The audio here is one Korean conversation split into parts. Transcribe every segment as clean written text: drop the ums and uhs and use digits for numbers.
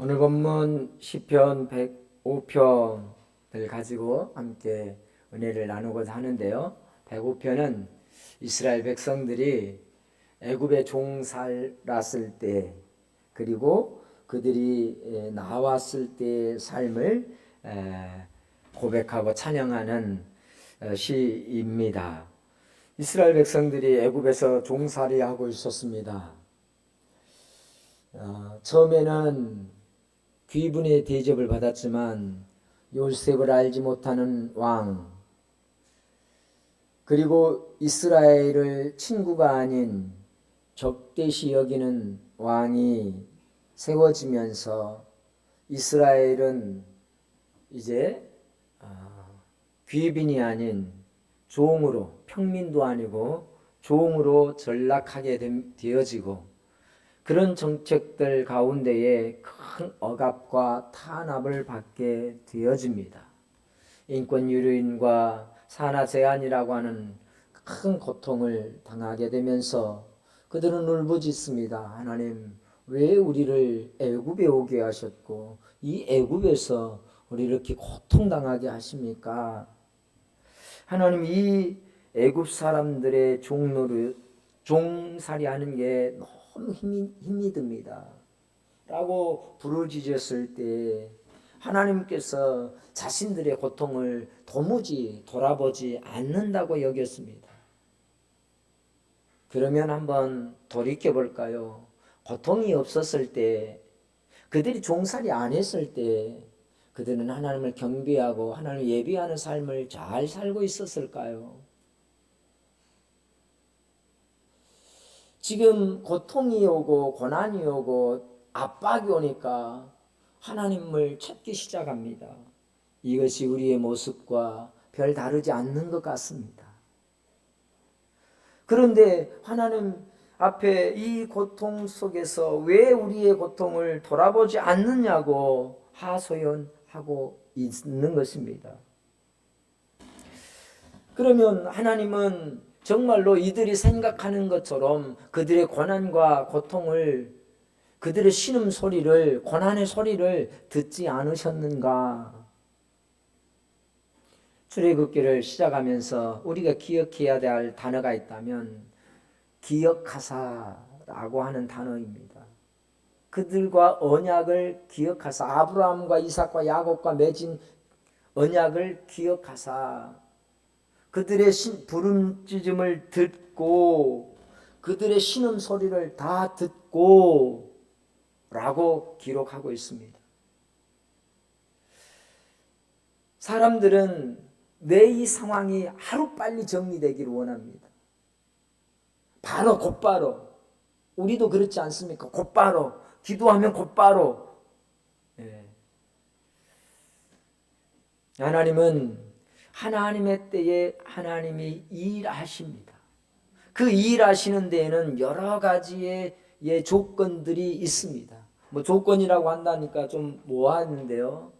오늘 본문 시편 105편을 가지고 함께 은혜를 나누고자 하는데요. 105편은 이스라엘 백성들이 애굽에 종살았을 때, 그리고 그들이 나왔을 때의 삶을 고백하고 찬양하는 시입니다. 이스라엘 백성들이 애굽에서 종살이하고 있었습니다. 처음에는 귀분의 대접을 받았지만 요셉을 알지 못하는 왕, 그리고 이스라엘을 친구가 아닌 적대시 여기는 왕이 세워지면서 이스라엘은 이제 귀빈이 아닌 종으로, 평민도 아니고 종으로 전락하게 되어지고, 그런 정책들 가운데에 큰 억압과 탄압을 받게 되어집니다. 인권 유린과 산하 제한이라고 하는 큰 고통을 당하게 되면서 그들은 울부짖습니다. 하나님, 왜 우리를 애굽에 오게 하셨고 이 애굽에서 우리를 이렇게 고통당하게 하십니까? 하나님, 이 애굽 사람들의 종살이하는 게 너무 힘이 듭니다 라고 부르짖었을 때 하나님께서 자신들의 고통을 도무지 돌아보지 않는다고 여겼습니다. 그러면 한번 돌이켜 볼까요? 고통이 없었을 때, 그들이 종살이 안 했을 때 그들은 하나님을 경배하고 하나님을 예비하는 삶을 잘 살고 있었을까요? 지금 고통이 오고 고난이 오고 압박이 오니까 하나님을 찾기 시작합니다. 이것이 우리의 모습과 별 다르지 않는 것 같습니다. 그런데 하나님 앞에 이 고통 속에서 왜 우리의 고통을 돌아보지 않느냐고 하소연하고 있는 것입니다. 그러면 하나님은 정말로 이들이 생각하는 것처럼 그들의 고난과 고통을, 그들의 신음소리를, 고난의 소리를 듣지 않으셨는가? 출애굽기를 시작하면서 우리가 기억해야 될 단어가 있다면 기억하사라고 하는 단어입니다. 그들과 언약을 기억하사, 아브라함과 이삭과 야곱과 맺은 언약을 기억하사, 그들의 부름짖음을 듣고 그들의 신음소리를 다 듣고 라고 기록하고 있습니다. 사람들은 내 이 상황이 하루빨리 정리되기를 원합니다. 바로 곧바로. 우리도 그렇지 않습니까? 곧바로 기도하면 곧바로. 하나님은 하나님의 때에 하나님이 일하십니다. 그 일하시는 데에는 여러 가지의 조건들이 있습니다. 뭐 조건이라고 한다니까 좀 모호한데요.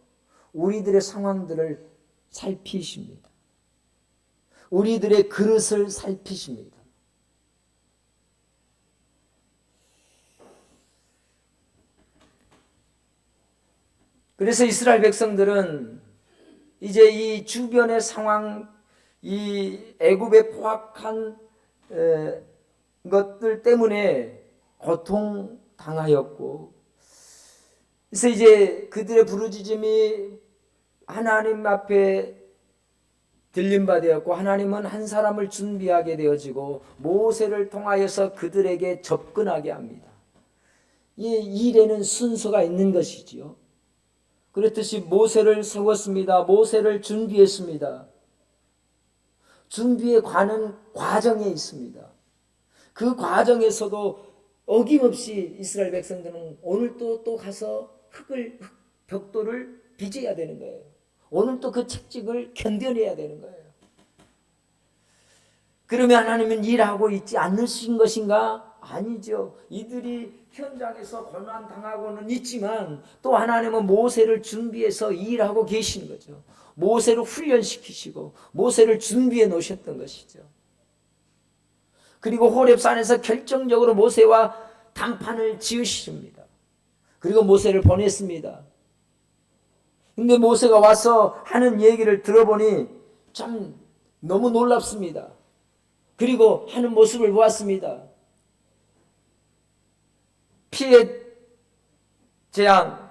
우리들의 상황들을 살피십니다. 우리들의 그릇을 살피십니다. 그래서 이스라엘 백성들은 이제 이 주변의 상황, 이 애굽에 포악한 것들 때문에 고통당하였고, 그래서 이제 그들의 부르짖음이 하나님 앞에 들림받았고, 하나님은 한 사람을 준비하게 되어지고 모세를 통하여서 그들에게 접근하게 합니다. 이 일에는 순서가 있는 것이지요. 그렇듯이 모세를 세웠습니다. 모세를 준비했습니다. 준비에 관한 과정에 있습니다. 그 과정에서도 어김없이 이스라엘 백성들은 오늘 또 가서 벽돌을 빚어야 되는 거예요. 오늘 또 그 책직을 견뎌내야 되는 거예요. 그러면 하나님은 일하고 있지 않으신 것인가? 아니죠. 이들이 현장에서 고난당하고는 있지만 또 하나님은 모세를 준비해서 일하고 계신 거죠. 모세를 훈련시키시고 모세를 준비해 놓으셨던 것이죠. 그리고 호렙산에서 결정적으로 모세와 담판을 지으십니다. 그리고 모세를 보냈습니다. 근데 모세가 와서 하는 얘기를 들어보니 참 너무 놀랍습니다. 그리고 하는 모습을 보았습니다. 피의 재앙,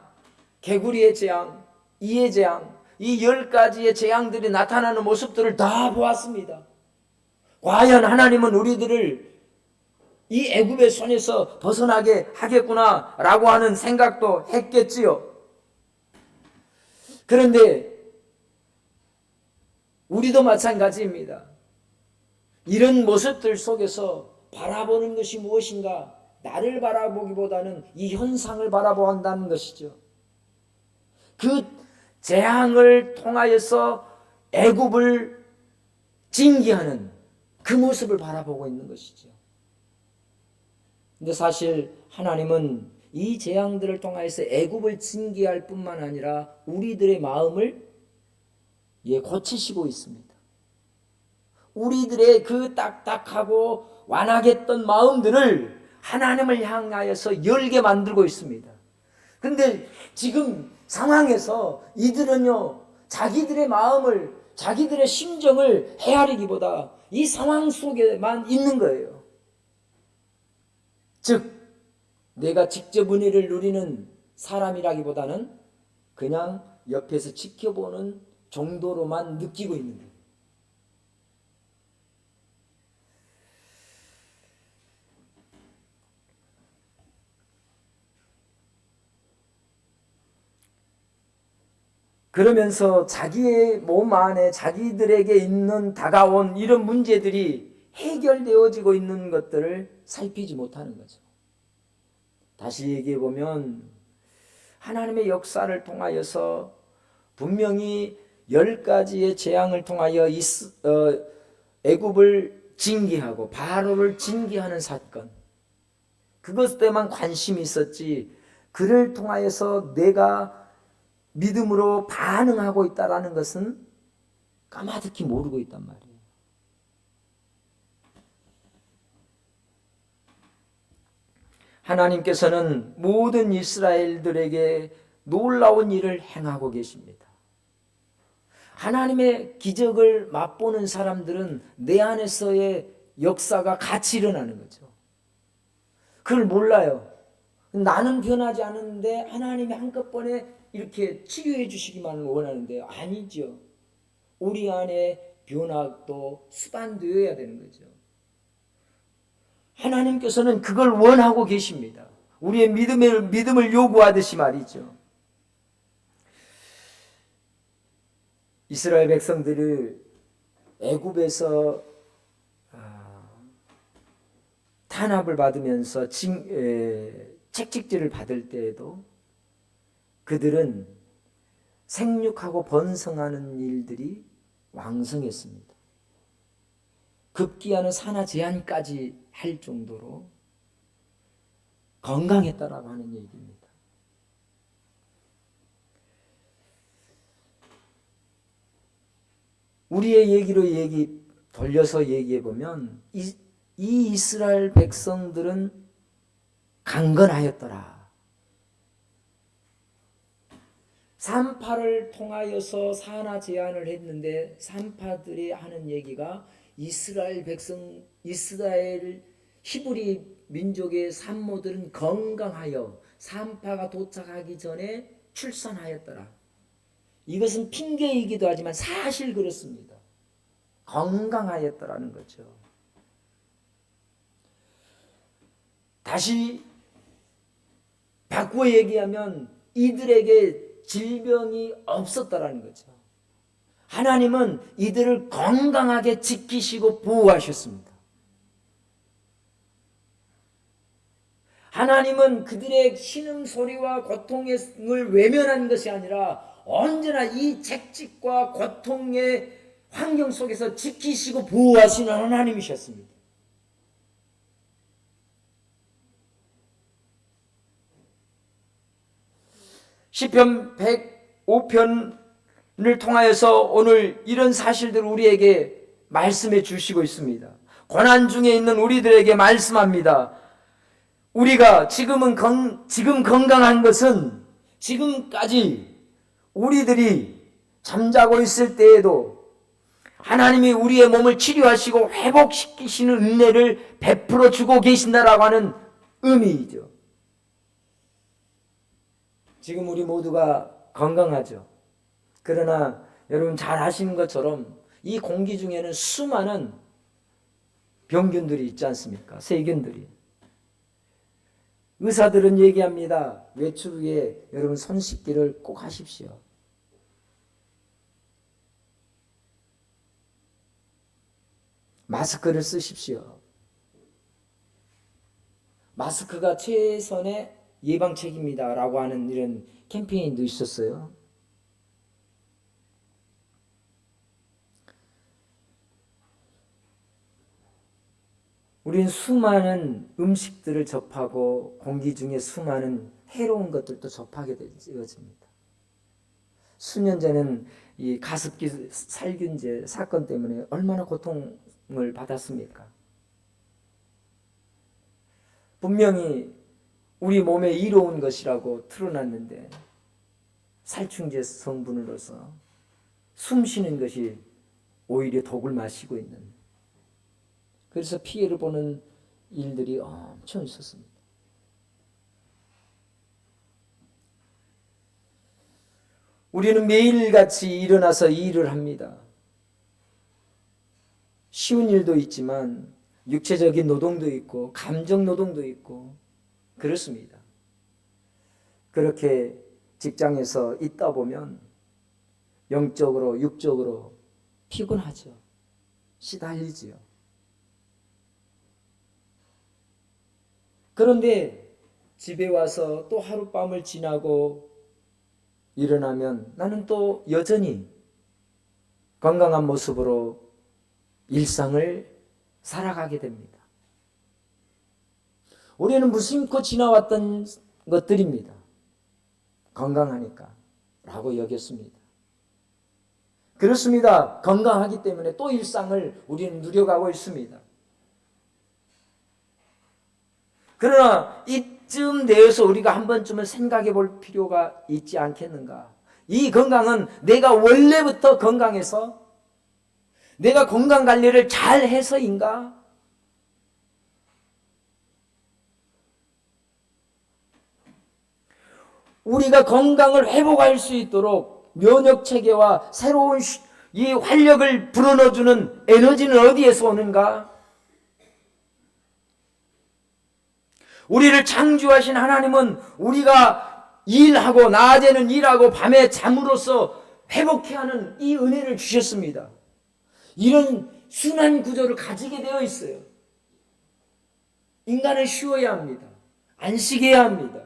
개구리의 재앙, 이의 재앙, 이 10가지의 재앙들이 나타나는 모습들을 다 보았습니다. 과연 하나님은 우리들을 이 애굽의 손에서 벗어나게 하겠구나라고 하는 생각도 했겠지요. 그런데 우리도 마찬가지입니다. 이런 모습들 속에서 바라보는 것이 무엇인가? 나를 바라보기보다는 이 현상을 바라본다는 것이죠. 그 재앙을 통하여서 애굽을 징계하는 그 모습을 바라보고 있는 것이죠. 근데 사실 하나님은 이 재앙들을 통하여서 애굽을 징계할 뿐만 아니라 우리들의 마음을 고치시고 있습니다. 우리들의 그 딱딱하고 완악했던 마음들을 하나님을 향하여서 열게 만들고 있습니다. 근데 지금 상황에서 이들은요, 자기들의 마음을, 자기들의 심정을 헤아리기보다 이 상황 속에만 있는 거예요. 즉, 내가 직접 은혜를 누리는 사람이라기보다는 그냥 옆에서 지켜보는 정도로만 느끼고 있는 거예요. 그러면서 자기의 몸 안에 자기들에게 있는 다가온 이런 문제들이 해결되어지고 있는 것들을 살피지 못하는 거죠. 다시 얘기해 보면 하나님의 역사를 통하여서 분명히 10가지의 재앙을 통하여 애굽을 징계하고 바로를 징계하는 사건, 그것에만 관심이 있었지 그를 통하여서 내가 믿음으로 반응하고 있다는 것은 까마득히 모르고 있단 말이에요. 하나님께서는 모든 이스라엘들에게 놀라운 일을 행하고 계십니다. 하나님의 기적을 맛보는 사람들은 내 안에서의 역사가 같이 일어나는 거죠. 그걸 몰라요. 나는 변하지 않았는데 하나님이 한꺼번에 이렇게 치료해 주시기만 원하는데요. 아니죠. 우리 안에 변화도 수반되어야 되는 거죠. 하나님께서는 그걸 원하고 계십니다. 우리의 믿음을 요구하듯이 말이죠. 이스라엘 백성들을 애굽에서 탄압을 받으면서 채찍질을 받을 때에도 그들은 생육하고 번성하는 일들이 왕성했습니다. 급기야는 산하 제한까지 할 정도로 건강했다라고 하는 얘기입니다. 우리의 얘기로 돌려서 얘기해 보면 이 이스라엘 백성들은 강건하였더라. 산파를 통하여서 산하 제한을 했는데 산파들이 하는 얘기가 이스라엘 히브리 민족의 산모들은 건강하여 산파가 도착하기 전에 출산하였더라. 이것은 핑계이기도 하지만 사실 그렇습니다. 건강하였더라는 거죠. 다시 바꾸어 얘기하면 이들에게 질병이 없었다라는 거죠. 하나님은 이들을 건강하게 지키시고 보호하셨습니다. 하나님은 그들의 신음소리와 고통을 외면한 것이 아니라 언제나 이 채찍과 고통의 환경 속에서 지키시고 보호하시는 하나님이셨습니다. 시편 105편을 통하여서 오늘 이런 사실들을 우리에게 말씀해 주시고 있습니다. 고난 중에 있는 우리들에게 말씀합니다. 우리가 지금 건강한 것은 지금까지 우리들이 잠자고 있을 때에도 하나님이 우리의 몸을 치료하시고 회복시키시는 은혜를 베풀어 주고 계신다라고 하는 의미이죠. 지금 우리 모두가 건강하죠. 그러나 여러분 잘 아시는 것처럼 이 공기 중에는 수많은 병균들이 있지 않습니까? 세균들이. 의사들은 얘기합니다. 외출 후에 여러분 손 씻기를 꼭 하십시오. 마스크를 쓰십시오. 마스크가 최선의 예방책입니다 라고 하는 이런 캠페인도 있었어요. 우리는 수많은 음식들을 접하고 공기 중에 수많은 해로운 것들도 접하게 되어집니다. 수년 전에는 이 가습기 살균제 사건 때문에 얼마나 고통을 받았습니까? 분명히 우리 몸에 이로운 것이라고 틀어놨는데 살충제 성분으로서 숨 쉬는 것이 오히려 독을 마시고 있는, 그래서 피해를 보는 일들이 엄청 있었습니다. 우리는 매일같이 일어나서 일을 합니다. 쉬운 일도 있지만 육체적인 노동도 있고 감정 노동도 있고 그렇습니다. 그렇게 직장에서 있다 보면 영적으로 육적으로 피곤하죠. 시달리지요. 그런데 집에 와서 또 하룻밤을 지나고 일어나면 나는 또 여전히 건강한 모습으로 일상을 살아가게 됩니다. 우리는 무심코 지나왔던 것들입니다. 건강하니까 라고 여겼습니다. 그렇습니다. 건강하기 때문에 또 일상을 우리는 누려가고 있습니다. 그러나 이쯤 되어서 우리가 한 번쯤은 생각해 볼 필요가 있지 않겠는가? 이 건강은 내가 원래부터 건강해서 내가 건강 관리를 잘 해서인가? 우리가 건강을 회복할 수 있도록 면역 체계와 새로운 이 활력을 불어넣어주는 에너지는 어디에서 오는가? 우리를 창조하신 하나님은 우리가 일하고 낮에는 일하고 밤에 잠으로써 회복해야 하는 이 은혜를 주셨습니다. 이런 순환 구조를 가지게 되어 있어요. 인간은 쉬어야 합니다. 안식해야 합니다.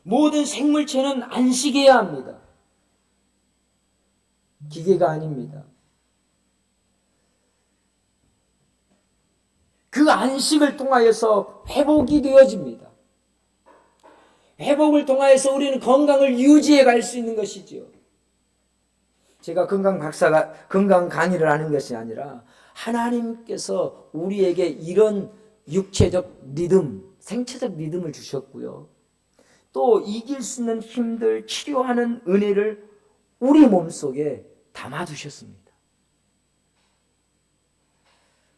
모든 생물체는 안식해야 합니다. 기계가 아닙니다. 그 안식을 통하여서 회복이 되어집니다. 회복을 통하여서 우리는 건강을 유지해 갈 수 있는 것이지요. 제가 건강 강의를 하는 것이 아니라 하나님께서 우리에게 이런 육체적 리듬, 생체적 리듬을 주셨고요. 또 이길 수 있는 힘들 치료하는 은혜를 우리 몸속에 담아두셨습니다.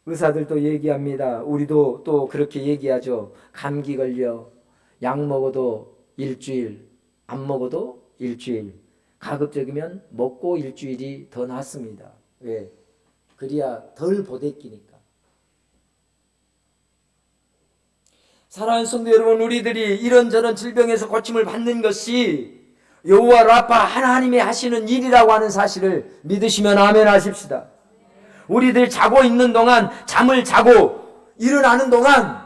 의사들도 얘기합니다. 우리도 또 그렇게 얘기하죠. 감기 걸려 약 먹어도 일주일, 안 먹어도 일주일, 가급적이면 먹고 일주일이 더 낫습니다. 왜? 그래야 덜 보대끼니까. 사랑하는 성도 여러분, 우리들이 이런저런 질병에서 고침을 받는 것이 여호와 라파 하나님이 하시는 일이라고 하는 사실을 믿으시면 아멘 하십시다. 우리들 자고 있는 동안, 잠을 자고 일어나는 동안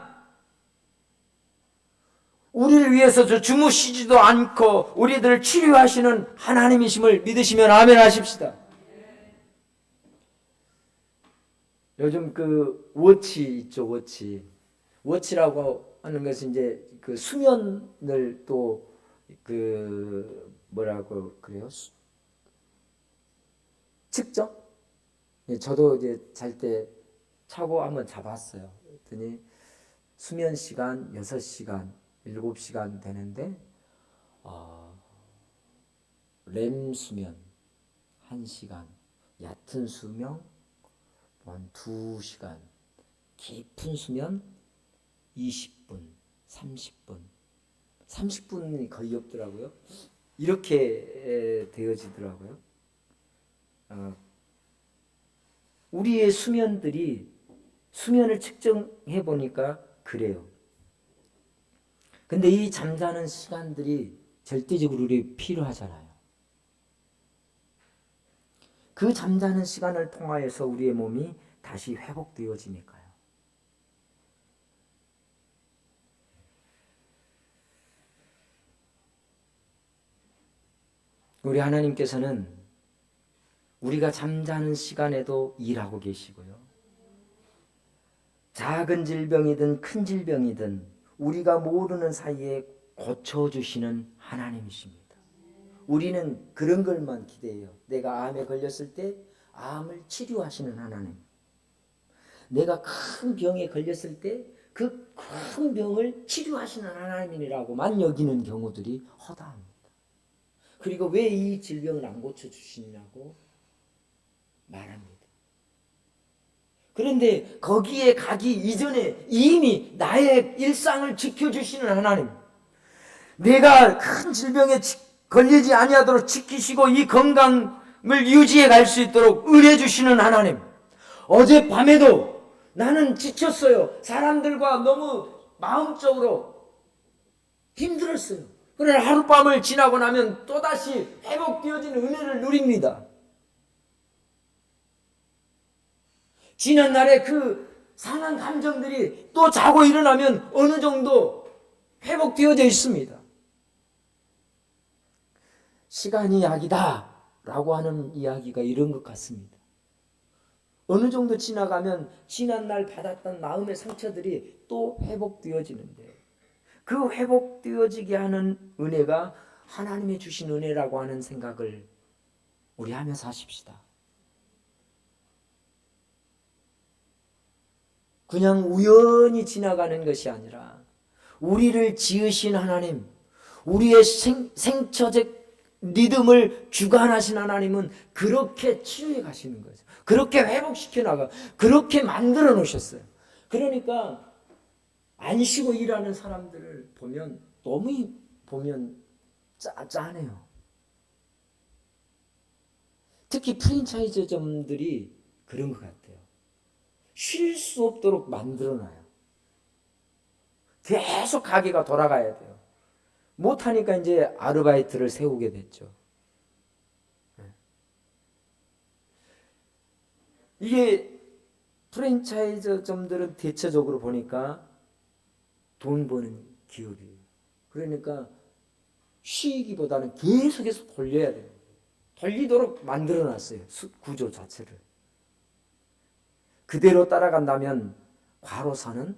우리를 위해서 주무시지도 않고 우리들을 치료하시는 하나님이심을 믿으시면 아멘 하십시다. 요즘 그 워치 있죠, 워치. 워치라고 하는 것은 이제 그 수면을 또 그 뭐라고 그래요? 측정? 저도 이제 잘 때 차고 한번 잡았어요. 그랬더니 수면 시간 6시간, 7시간 되는데 렘 수면 1시간, 얕은 수면 한 2시간, 깊은 수면 20분, 30분, 30분이 거의 없더라고요. 이렇게 되어지더라고요. 우리의 수면을 측정해 보니까 그래요. 근데 이 잠자는 시간들이 절대적으로 우리 필요하잖아요. 그 잠자는 시간을 통하여서 우리의 몸이 다시 회복되어지니까요. 우리 하나님께서는 우리가 잠자는 시간에도 일하고 계시고요. 작은 질병이든 큰 질병이든 우리가 모르는 사이에 고쳐주시는 하나님이십니다. 우리는 그런 것만 기대해요. 내가 암에 걸렸을 때 암을 치료하시는 하나님. 내가 큰 병에 걸렸을 때 그 큰 병을 치료하시는 하나님이라고만 여기는 경우들이 허다합니다. 그리고 왜 이 질병을 안 고쳐주시냐고 말합니다. 그런데 거기에 가기 이전에 이미 나의 일상을 지켜주시는 하나님, 내가 큰 질병에 걸리지 아니하도록 지키시고 이 건강을 유지해 갈 수 있도록 은혜 주시는 하나님, 어젯밤에도 나는 지쳤어요. 사람들과 너무 마음적으로 힘들었어요. 그러나 하룻밤을 지나고 나면 또다시 회복되어지는 은혜를 누립니다. 지난날의 그 상한 감정들이 또 자고 일어나면 어느 정도 회복되어져 있습니다. 시간이 약이다 라고 하는 이야기가 이런 것 같습니다. 어느 정도 지나가면 지난날 받았던 마음의 상처들이 또 회복되어지는데, 그 회복되어지게 하는 은혜가 하나님이 주신 은혜라고 하는 생각을 우리 하면서 하십시다. 그냥 우연히 지나가는 것이 아니라 우리를 지으신 하나님, 우리의 생처적 리듬을 주관하신 하나님은 그렇게 치유해 가시는 거죠. 그렇게 회복시켜 나가, 그렇게 만들어 놓으셨어요. 그러니까 안 쉬고 일하는 사람들을 보면 너무 짠해요. 특히 프랜차이즈점들이 그런 것 같아요. 쉴 수 없도록 만들어놔요. 계속 가게가 돌아가야 돼요. 못하니까 이제 아르바이트를 세우게 됐죠. 이게 프랜차이즈점들은 대체적으로 보니까 돈 버는 기업이에요. 그러니까 쉬기보다는 계속해서 돌려야 돼요. 돌리도록 만들어놨어요. 구조 자체를. 그대로 따라간다면 과로사는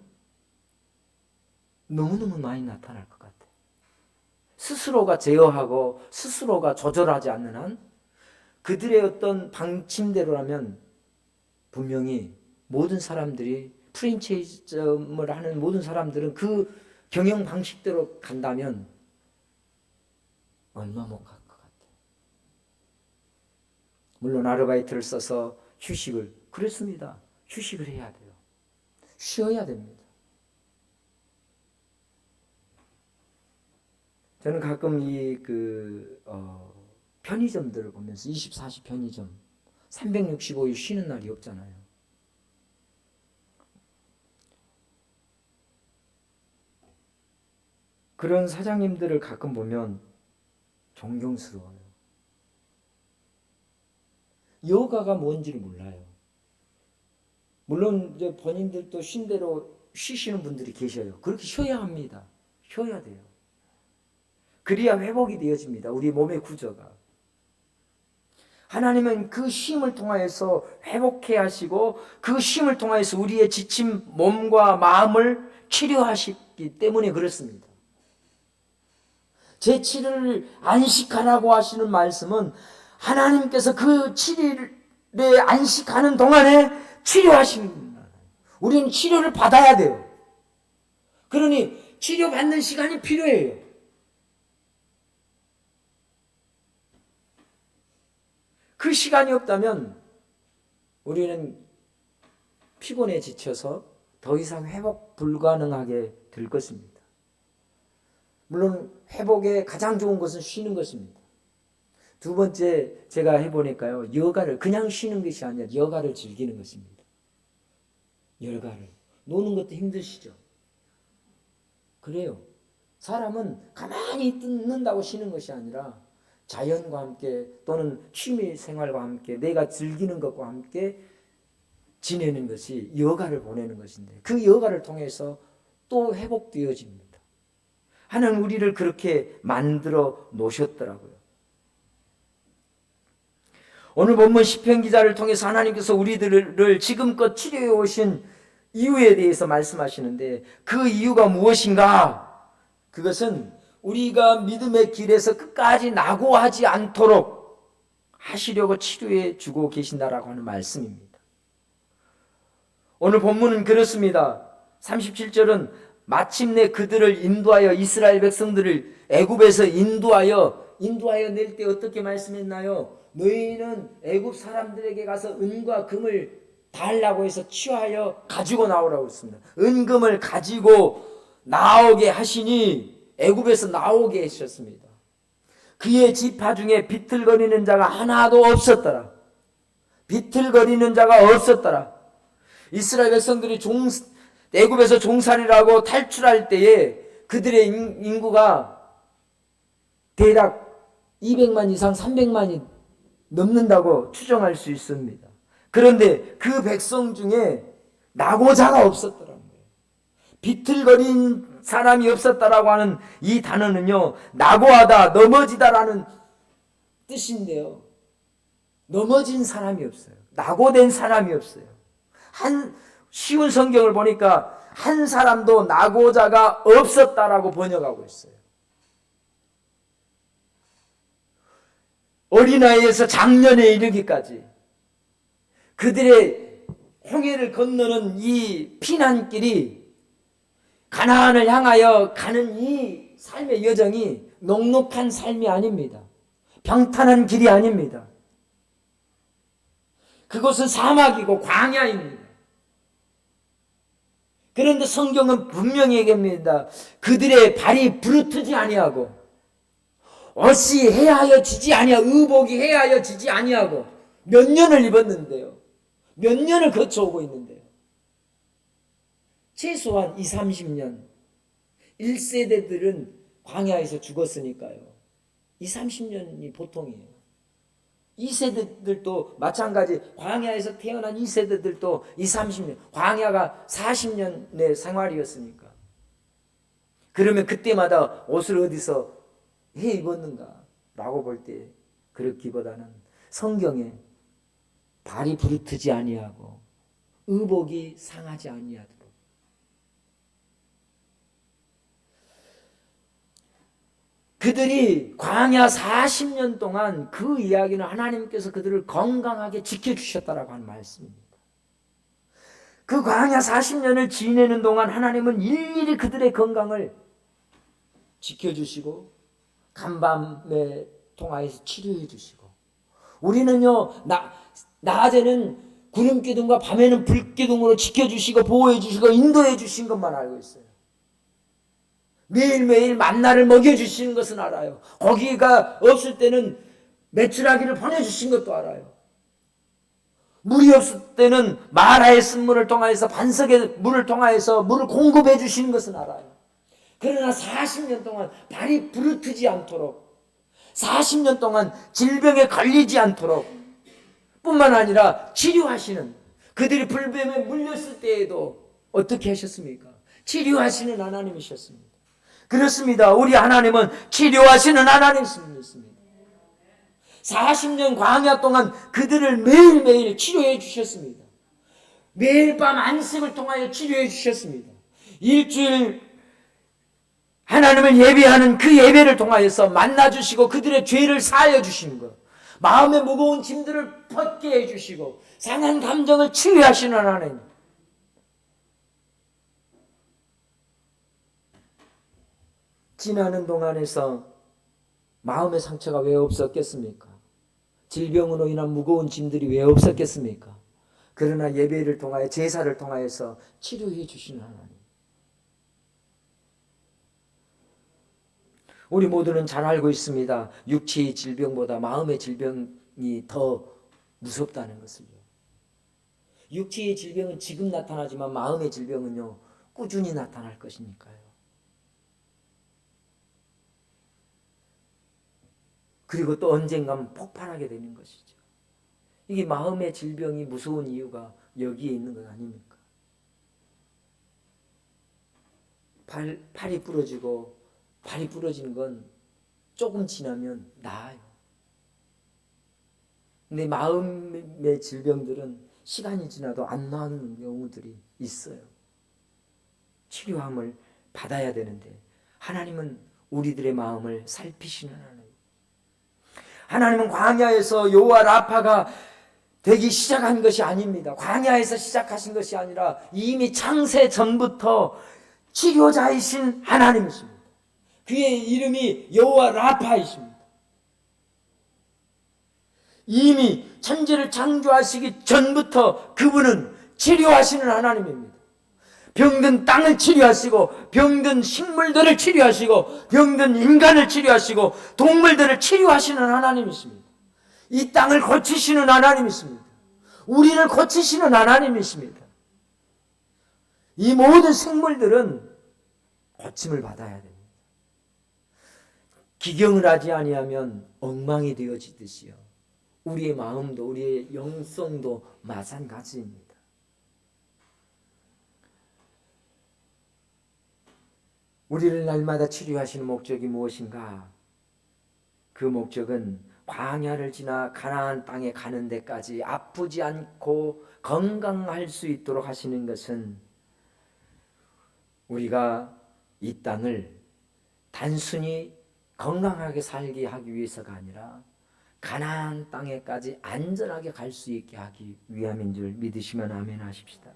너무너무 많이 나타날 것 같아요. 스스로가 제어하고 스스로가 조절하지 않는 한 그들의 어떤 방침대로라면 분명히 모든 사람들이, 프랜차이즈점을 하는 모든 사람들은 그 경영 방식대로 간다면 얼마 못 갈 것 같아요. 물론 아르바이트를 써서 휴식을, 그렇습니다. 휴식을 해야 돼요. 쉬어야 됩니다. 저는 가끔 편의점들을 보면서 24시 편의점 365일 쉬는 날이 없잖아요. 그런 사장님들을 가끔 보면 존경스러워요. 여가가 뭔지를 몰라요. 물론 이제 본인들도 쉰 대로 쉬시는 분들이 계셔요. 그렇게 쉬어야 합니다. 쉬어야 돼요. 그래야 회복이 되어집니다. 우리 몸의 구조가. 하나님은 그 쉼을 통하여서 회복해 하시고 그 쉼을 통하여서 우리의 지친 몸과 마음을 치료하시기 때문에 그렇습니다. 제 치료를 안식하라고 하시는 말씀은 하나님께서 그 치료에 안식하는 동안에 치료하시는 겁니다. 우리는 치료를 받아야 돼요. 그러니 치료받는 시간이 필요해요. 그 시간이 없다면 우리는 피곤에 지쳐서 더 이상 회복 불가능하게 될 것입니다. 물론 회복에 가장 좋은 것은 쉬는 것입니다. 두 번째 제가 해보니까요, 여가를 그냥 쉬는 것이 아니라 여가를 즐기는 것입니다. 여가를. 노는 것도 힘드시죠? 그래요. 사람은 가만히 있는다고 쉬는 것이 아니라 자연과 함께 또는 취미 생활과 함께 내가 즐기는 것과 함께 지내는 것이 여가를 보내는 것인데, 그 여가를 통해서 또 회복되어집니다. 하나님 우리를 그렇게 만들어 놓으셨더라고요. 오늘 본문 시편 기자를 통해서 하나님께서 우리들을 지금껏 치료해 오신 이유에 대해서 말씀하시는데, 그 이유가 무엇인가? 그것은 우리가 믿음의 길에서 끝까지 낙오하지 않도록 하시려고 치료해 주고 계신다라고 하는 말씀입니다. 오늘 본문은 그렇습니다. 37절은 마침내 그들을 인도하여, 이스라엘 백성들을 애굽에서 인도하여 낼 때 어떻게 말씀했나요? 너희는 애굽 사람들에게 가서 은과 금을 달라고 해서 취하여 가지고 나오라고 했습니다. 은금을 가지고 나오게 하시니 애굽에서 나오게 하셨습니다. 그의 지파 중에 비틀거리는 자가 하나도 없었더라. 비틀거리는 자가 없었더라. 이스라엘 백성들이 애굽에서 종살이라고 탈출할 때에 그들의 인구가 대략 200만 이상 300만이 넘는다고 추정할 수 있습니다. 그런데 그 백성 중에 낙오자가 없었더라는 거예요. 비틀거린 사람이 없었다라고 하는 이 단어는요, 낙오하다, 넘어지다라는 뜻인데요, 넘어진 사람이 없어요. 낙오된 사람이 없어요. 쉬운 성경을 보니까 한 사람도 낙오자가 없었다라고 번역하고 있어요. 어린아이에서 장년에 이르기까지 그들의 홍해를 건너는 이 피난길이, 가나안을 향하여 가는 이 삶의 여정이 녹록한 삶이 아닙니다. 평탄한 길이 아닙니다. 그곳은 사막이고 광야입니다. 그런데 성경은 분명히 얘기합니다. 그들의 발이 부르트지 아니하고 옷이 해하여 지지 아니하고 의복이 해하여 지지 아니하고, 몇 년을 입었는데요, 몇 년을 거쳐오고 있는데요, 최소한 20-30년 1세대들은 광야에서 죽었으니까요. 20-30년이 보통이에요. 2세대들도 마찬가지, 광야에서 태어난 2세대들도 20-30년, 광야가 40년의 생활이었으니까. 그러면 그때마다 옷을 어디서 해 입었는가 라고 볼 때, 그렇기보다는 성경에 발이 부르트지 아니하고 의복이 상하지 아니하도록, 그들이 광야 40년 동안 그 이야기는 하나님께서 그들을 건강하게 지켜주셨다라고 하는 말씀입니다. 그 광야 40년을 지내는 동안 하나님은 일일이 그들의 건강을 지켜주시고 간밤에 통하여서 치료해 주시고, 우리는요, 낮에는 구름기둥과 밤에는 불기둥으로 지켜주시고 보호해 주시고 인도해 주신 것만 알고 있어요. 매일매일 만나를 먹여주시는 것은 알아요. 고기가 없을 때는 메추라기를 보내주신 것도 알아요. 물이 없을 때는 마라의 쓴물을 통하여서, 반석의 물을 통하여서 물을 공급해 주시는 것은 알아요. 그러나 40년 동안 발이 부르트지 않도록, 40년 동안 질병에 걸리지 않도록 뿐만 아니라 치료하시는, 그들이 불뱀에 물렸을 때에도 어떻게 하셨습니까? 치료하시는 하나님이셨습니다. 그렇습니다. 우리 하나님은 치료하시는 하나님이십니다. 40년 광야 동안 그들을 매일매일 치료해 주셨습니다. 매일 밤 안식을 통하여 치료해 주셨습니다. 일주일 하나님을 예배하는 그 예배를 통하여서 만나주시고 그들의 죄를 사하여 주시는 것, 마음의 무거운 짐들을 벗게 해주시고 상한 감정을 치유하시는 하나님, 지나는 동안에서 마음의 상처가 왜 없었겠습니까? 질병으로 인한 무거운 짐들이 왜 없었겠습니까? 그러나 예배를 통하여 제사를 통하여서 치료해 주시는 하나님. 우리 모두는 잘 알고 있습니다. 육체의 질병보다 마음의 질병이 더 무섭다는 것을요. 육체의 질병은 지금 나타나지만 마음의 질병은요, 꾸준히 나타날 것이니까요. 그리고 또 언젠가는 폭발하게 되는 것이죠. 이게 마음의 질병이 무서운 이유가 여기에 있는 것 아닙니까? 팔이 부러지고 발이 부러지는 건 조금 지나면 나아요. 근데 마음의 질병들은 시간이 지나도 안 나는 경우들이 있어요. 치료함을 받아야 되는데 하나님은 우리들의 마음을 살피시는 하나님. 하나님은 광야에서 여호와 라파가 되기 시작한 것이 아닙니다. 광야에서 시작하신 것이 아니라 이미 창세 전부터 치료자이신 하나님이십니다. 그의 이름이 여호와 라파이십니다. 이미 천지를 창조하시기 전부터 그분은 치료하시는 하나님입니다. 병든 땅을 치료하시고 병든 식물들을 치료하시고 병든 인간을 치료하시고 동물들을 치료하시는 하나님이십니다. 이 땅을 고치시는 하나님이십니다. 우리를 고치시는 하나님이십니다. 이 모든 생물들은 고침을 받아야 됩니다. 기경을 하지 아니하면 엉망이 되어지듯이요. 우리의 마음도 우리의 영성도 마찬가지입니다. 우리를 날마다 치료하시는 목적이 무엇인가? 그 목적은 광야를 지나 가나안 땅에 가는 데까지 아프지 않고 건강할 수 있도록 하시는 것은 우리가 이 땅을 단순히 건강하게 살게 하기 위해서가 아니라 가나안 땅에까지 안전하게 갈 수 있게 하기 위함인 줄 믿으시면 아멘 하십시다.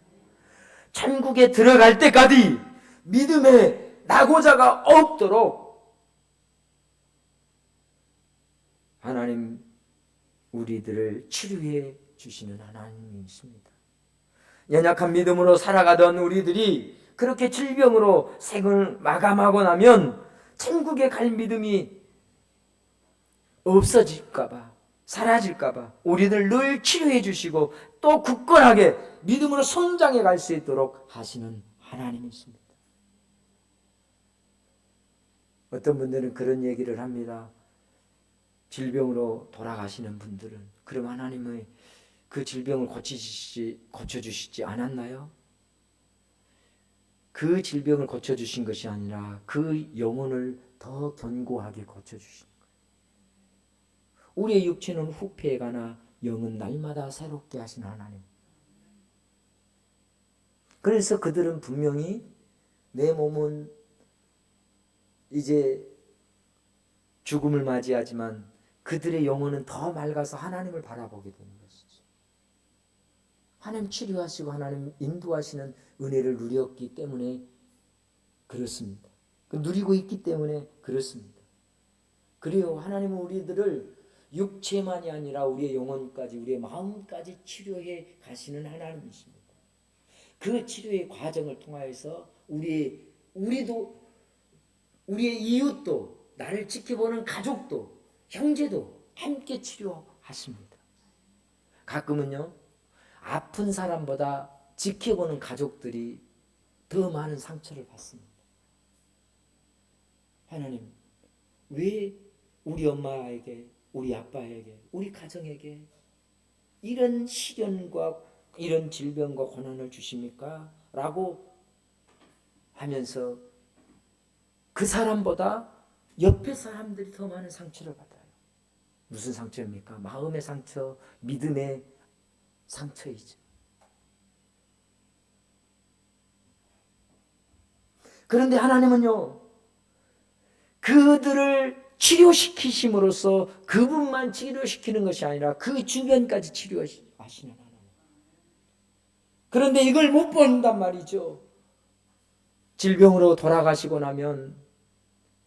천국에 들어갈 때까지 믿음의 낙오자가 없도록 하나님 우리들을 치료해 주시는 하나님이십니다. 연약한 믿음으로 살아가던 우리들이 그렇게 질병으로 생을 마감하고 나면 천국에 갈 믿음이 없어질까봐 사라질까봐 우리들 늘 치료해 주시고 또 굳건하게 믿음으로 성장해 갈 수 있도록 하시는 하나님이십니다. 어떤 분들은 그런 얘기를 합니다. 질병으로 돌아가시는 분들은 그럼 하나님의 그 질병을 고쳐주시지 않았나요? 그 질병을 고쳐주신 것이 아니라 그 영혼을 더 견고하게 고쳐주신 거예요. 우리의 육체는 후패해가나 영은 날마다 새롭게 하시는 하나님. 그래서 그들은 분명히 내 몸은 이제 죽음을 맞이하지만 그들의 영혼은 더 맑아서 하나님을 바라보게 되는 것이죠. 하나님 치료하시고 하나님 인도하시는 은혜를 누렸기 때문에 그렇습니다. 누리고 있기 때문에 그렇습니다. 그래요. 하나님은 우리들을 육체만이 아니라 우리의 영혼까지 우리의 마음까지 치료해 가시는 하나님이십니다. 그 치료의 과정을 통하여서 우리의 이웃도 나를 지켜보는 가족도 형제도 함께 치료하십니다. 가끔은요 아픈 사람보다 지켜보는 가족들이 더 많은 상처를 받습니다. 하나님 왜 우리 엄마에게 우리 아빠에게 우리 가정에게 이런 시련과 이런 질병과 고난을 주십니까? 라고 하면서 그 사람보다 옆에 사람들이 더 많은 상처를 받아요. 무슨 상처입니까? 마음의 상처, 믿음의 상처이죠. 그런데 하나님은요 그들을 치료시키심으로써 그분만 치료시키는 것이 아니라 그 주변까지 치료하시는 하나님. 그런데 이걸 못 본단 말이죠. 질병으로 돌아가시고 나면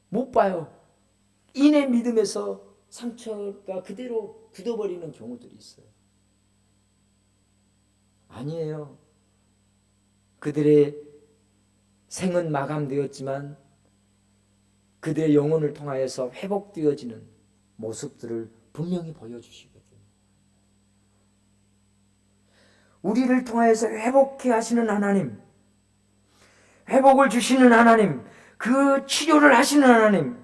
못 봐요. 인의 믿음에서 상처가 그대로 굳어버리는 경우들이 있어요. 아니에요. 그들의 생은 마감되었지만 그들의 영혼을 통하여서 회복되어지는 모습들을 분명히 보여주시거든요. 우리를 통하여서 회복해 하시는 하나님, 회복을 주시는 하나님, 그 치료를 하시는 하나님.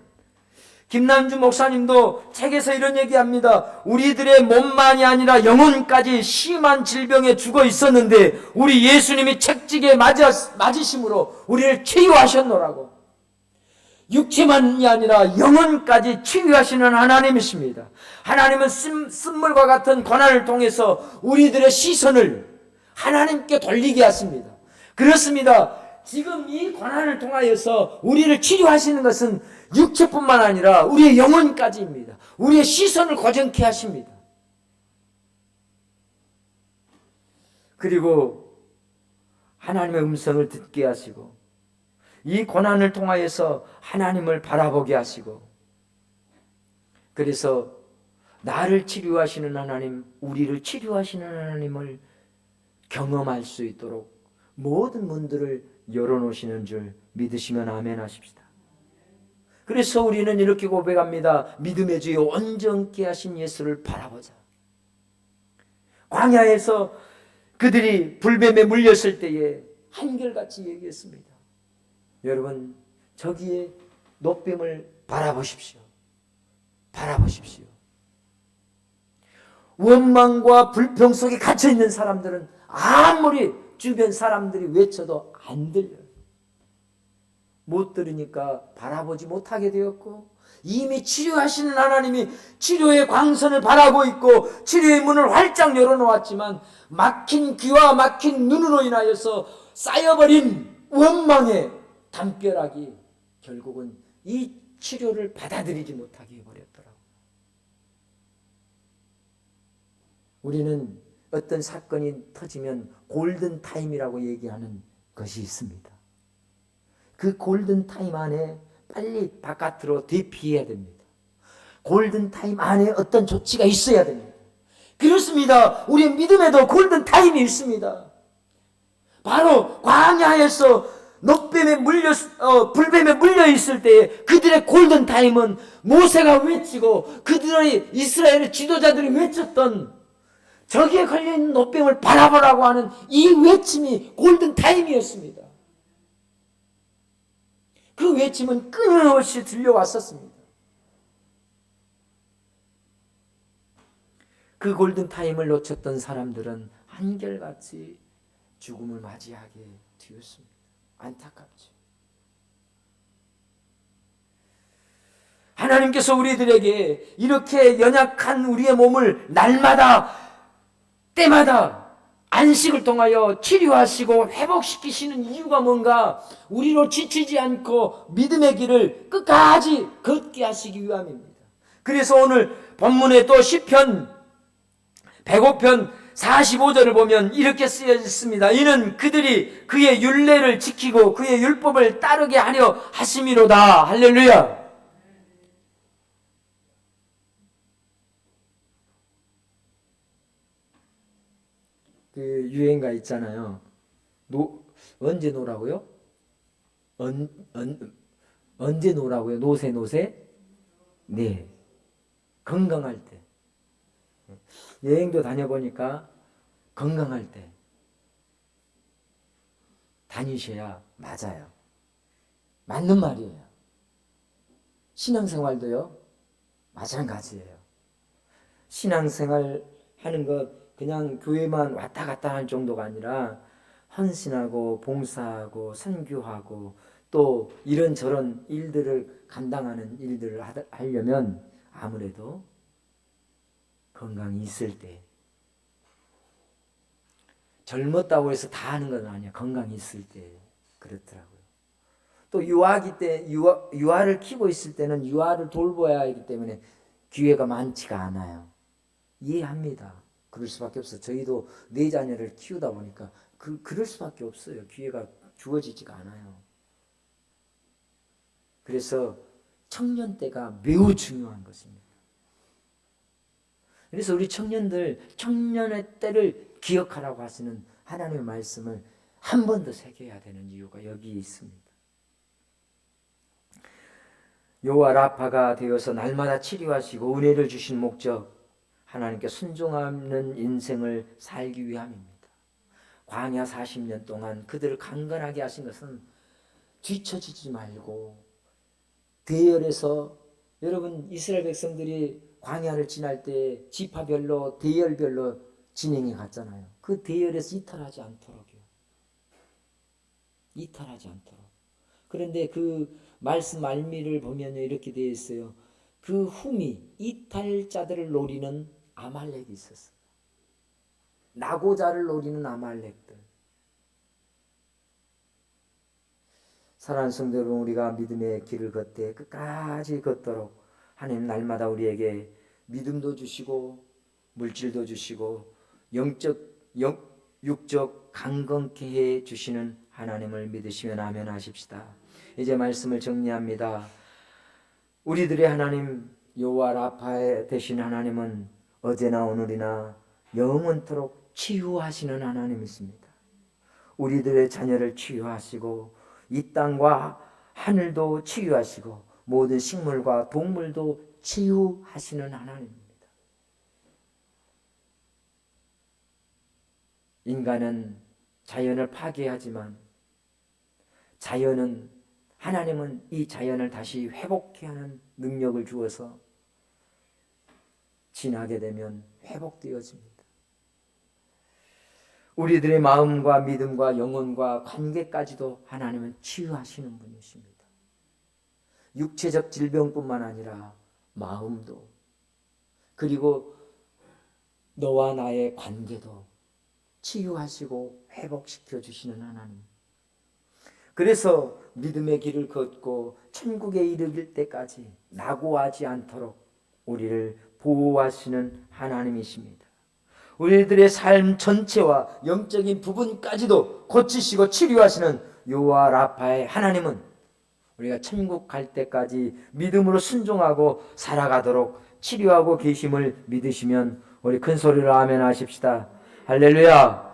김남주 목사님도 책에서 이런 얘기합니다. 우리들의 몸만이 아니라 영혼까지 심한 질병에 죽어 있었는데 우리 예수님이 책찍에 맞으심으로 우리를 치유하셨노라고. 육체만이 아니라 영혼까지 치유하시는 하나님이십니다. 하나님은 쓴물과 같은 고난을 통해서 우리들의 시선을 하나님께 돌리게 하십니다. 그렇습니다. 지금 이 고난을 통하여서 우리를 치료하시는 것은 육체뿐만 아니라 우리의 영혼까지입니다. 우리의 시선을 고정케 하십니다. 그리고 하나님의 음성을 듣게 하시고 이 고난을 통하여서 하나님을 바라보게 하시고, 그래서 나를 치료하시는 하나님, 우리를 치료하시는 하나님을 경험할 수 있도록 모든 문들을 열어놓으시는 줄 믿으시면 아멘 하십시다. 그래서 우리는 이렇게 고백합니다. 믿음의 주여 온전케 하신 예수를 바라보자. 광야에서 그들이 불뱀에 물렸을 때에 한결같이 얘기했습니다. 여러분, 저기에 노뱀을 바라보십시오. 바라보십시오. 원망과 불평 속에 갇혀있는 사람들은 아무리 주변 사람들이 외쳐도 안 들려요. 못 들으니까 바라보지 못하게 되었고, 이미 치료하시는 하나님이 치료의 광선을 바라고 있고 치료의 문을 활짝 열어놓았지만 막힌 귀와 막힌 눈으로 인하여서 쌓여버린 원망의 담벼락이 결국은 이 치료를 받아들이지 못하게 해버렸더라고요. 우리는 어떤 사건이 터지면 골든타임이라고 얘기하는 것이 있습니다. 그 골든타임 안에 빨리 바깥으로 대피해야 됩니다. 골든타임 안에 어떤 조치가 있어야 됩니다. 그렇습니다. 우리의 믿음에도 골든타임이 있습니다. 바로 광야에서 불뱀에 물려 있을 때에 그들의 골든타임은 모세가 외치고 그들의 이스라엘의 지도자들이 외쳤던 저기에 걸려있는 노뱀을 바라보라고 하는 이 외침이 골든타임이었습니다. 그 외침은 끊임없이 들려왔었습니다. 그 골든타임을 놓쳤던 사람들은 한결같이 죽음을 맞이하게 되었습니다. 안타깝죠. 하나님께서 우리들에게 이렇게 연약한 우리의 몸을 날마다 때마다 안식을 통하여 치료하시고 회복시키시는 이유가 뭔가? 우리로 지치지 않고 믿음의 길을 끝까지 걷게 하시기 위함입니다. 그래서 오늘 본문에 또 시편 105편 45절을 보면 이렇게 쓰여 있습니다. 이는 그들이 그의 율례를 지키고 그의 율법을 따르게 하려 하심이로다. 할렐루야. 그 유행가 있잖아요. 언제 노라고요? 언제 노라고요? 노세? 네. 건강할 때. 여행도 다녀보니까 건강할 때 다니셔야 맞아요. 맞는 말이에요. 신앙생활도요, 마찬가지예요. 신앙생활 하는 것 그냥 교회만 왔다 갔다 할 정도가 아니라 헌신하고 봉사하고 선교하고 또 이런저런 일들을 감당하는 일들을 하려면 아무래도 건강이 있을 때, 젊었다고 해서 다 하는 건 아니야. 건강이 있을 때 그렇더라고요. 또 유아기 때 유아를 키우고 있을 때는 유아를 돌봐야 하기 때문에 기회가 많지가 않아요. 이해합니다. 그럴 수밖에 없어요. 저희도 네 자녀를 키우다 보니까 그럴 수밖에 없어요. 기회가 주어지지가 않아요. 그래서 청년 때가 매우 중요한 것입니다. 그래서 우리 청년들 청년의 때를 기억하라고 하시는 하나님의 말씀을 한 번 더 새겨야 되는 이유가 여기 있습니다. 여호와 라파가 되어서 날마다 치료하시고 은혜를 주신 목적, 하나님께 순종하는 인생을 살기 위함입니다. 광야 40년 동안 그들을 강건하게 하신 것은 뒤처지지 말고, 대열에서 여러분 이스라엘 백성들이 광야를 지날 때 지파별로 대열별로 진행해 갔잖아요. 그 대열에서 이탈하지 않도록요. 이탈하지 않도록. 그런데 그 말씀 말미를 보면 이렇게 되어 있어요. 그 후미 이탈자들을 노리는 아말렉이 있었어요. 나고자를 노리는 아말렉들. 사랑하는 성도 여러분, 우리가 믿음의 길을 걷되 끝까지 걷도록 하나님 날마다 우리에게 믿음도 주시고 물질도 주시고 육적 강건케 해 주시는 하나님을 믿으시면 아멘 하십시다. 이제 말씀을 정리합니다. 우리들의 하나님 여호와 라파 되신 하나님은 어제나 오늘이나 영원토록 치유하시는 하나님이십니다. 우리들의 자녀를 치유하시고 이 땅과 하늘도 치유하시고 모든 식물과 동물도 치유하시는 하나님입니다. 인간은 자연을 파괴하지만 하나님은 이 자연을 다시 회복케 하는 능력을 주어서 지나게 되면 회복되어집니다. 우리들의 마음과 믿음과 영혼과 관계까지도 하나님은 치유하시는 분이십니다. 육체적 질병뿐만 아니라 마음도, 그리고 너와 나의 관계도 치유하시고 회복시켜 주시는 하나님. 그래서 믿음의 길을 걷고 천국에 이르길 때까지 낙오하지 않도록 우리를 보호하시는 하나님이십니다. 우리들의 삶 전체와 영적인 부분까지도 고치시고 치료하시는 여호와 라파의 하나님은 우리가 천국 갈 때까지 믿음으로 순종하고 살아가도록 치료하고 계심을 믿으시면 우리 큰 소리로 아멘 하십시다. 할렐루야.